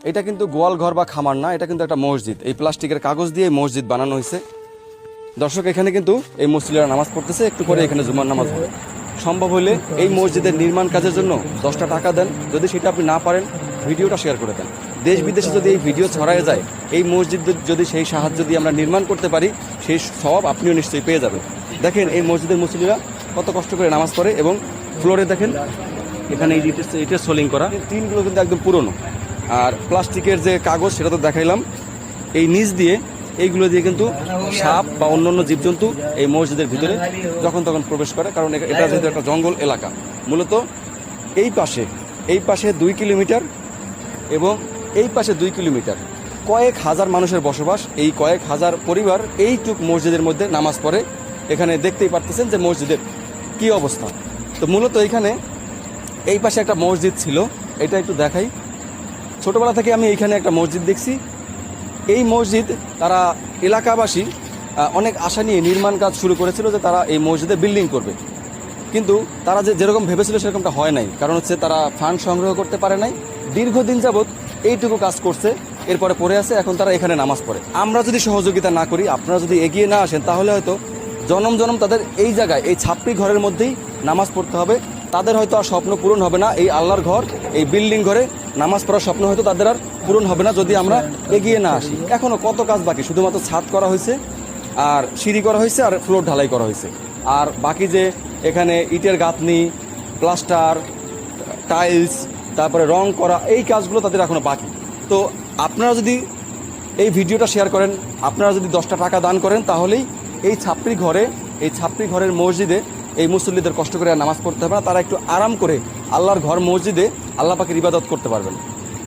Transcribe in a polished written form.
এটা কিন্তু গোয়াল ঘর বা খামার না, এটা কিন্তু একটা মসজিদ। এই প্লাস্টিকের কাগজ দিয়ে মসজিদ বানানো হয়েছে। দর্শক, এখানে কিন্তু এই মুসল্লিরা নামাজ পড়তেছে, একটু পরে এখানে জুমার নামাজ হবে। সম্ভব হলে এই মসজিদের নির্মাণ কাজের জন্য 10টা টাকা দেন। যদি সেটা আপনি না পারেন, ভিডিওটা শেয়ার করে দেন। দেশ বিদেশে যদি এই ভিডিও ছড়ায় যায়, এই মসজিদ যদি সেই সাহায্য যদি আমরা নির্মাণ করতে পারি, সেই সওয়াব আপনিও নিশ্চয়ই পেয়ে যাবেন। দেখেন এই মসজিদের মুসল্লিরা কত কষ্ট করে নামাজ পড়ে, এবং ফ্লোরে দেখেন এখানে এই ইটের সোলিং করা, টিনগুলো কিন্তু একদম পুরনো। আর প্লাস্টিকের যে কাগজ সেটা তো দেখাইলাম। এই নিচ দিয়ে এইগুলো দিয়ে কিন্তু সাপ বা অন্যান্য জীবজন্তু এই মসজিদের ভিতরে যখন তখন প্রবেশ করে, কারণ এটা যেহেতু একটা জঙ্গল এলাকা। মূলত এই পাশে 2 কিলোমিটার এবং এই পাশে 2 কিলোমিটার কয়েক হাজার মানুষের বসবাস। এই কয়েক হাজার পরিবার এইটুক মসজিদের মধ্যে নামাজ পড়ে। এখানে দেখতেই পারতেছেন যে মসজিদের কি অবস্থা। তো মূলত এই পাশে একটা মসজিদ ছিল, এটা একটু দেখাই। ছোটবেলা থেকে আমি এইখানে একটা মসজিদ দেখছি। এই মসজিদ তারা এলাকাবাসী অনেক আশা নিয়ে নির্মাণ কাজ শুরু করেছিল যে তারা এই মসজিদে বিল্ডিং করবে, কিন্তু তারা যেরকম ভেবেছিল সেরকমটা হয় নাই। কারণ হচ্ছে তারা ফান্ড সংগ্রহ করতে পারে নাই। দীর্ঘদিন যাবৎ এইটুকু কাজ করছে, এরপরে পড়ে আছে, এখন তারা এখানে নামাজ পড়ে। আমরা যদি সহযোগিতা না করি, আপনারা যদি এগিয়ে না আসেন, তাহলে হয়তো জনম জনম তাদের এই জায়গায় এই ছাপড়ি ঘরের মধ্যেই নামাজ পড়তে হবে। তাদের হয়তো আর স্বপ্ন পূরণ হবে না। এই আল্লাহর ঘর, এই বিল্ডিং ঘরে নামাজ পড়ার স্বপ্ন হয়তো তাদের আর পূরণ হবে না যদি আমরা এগিয়ে না আসি। এখনও কত কাজ বাকি, শুধুমাত্র ছাদ করা হয়েছে আর সিঁড়ি করা হয়েছে আর ফ্লোর ঢালাই করা হয়েছে। আর বাকি যে এখানে ইটের গাঁথনি, প্লাস্টার, টাইলস, তারপরে রং করা, এই কাজগুলো তাদের এখনও বাকি। তো আপনারা যদি এই ভিডিওটা শেয়ার করেন, আপনারা যদি 10টা টাকা দান করেন, তাহলেই এই ছাপড়ি ঘরের মসজিদে এই মুসল্লিদের কষ্ট করে নামাজ পড়তে হবে না। তারা একটু আরাম করে আল্লাহর ঘর মসজিদে আল্লাহ পাকের ইবাদত করতে পারবেন।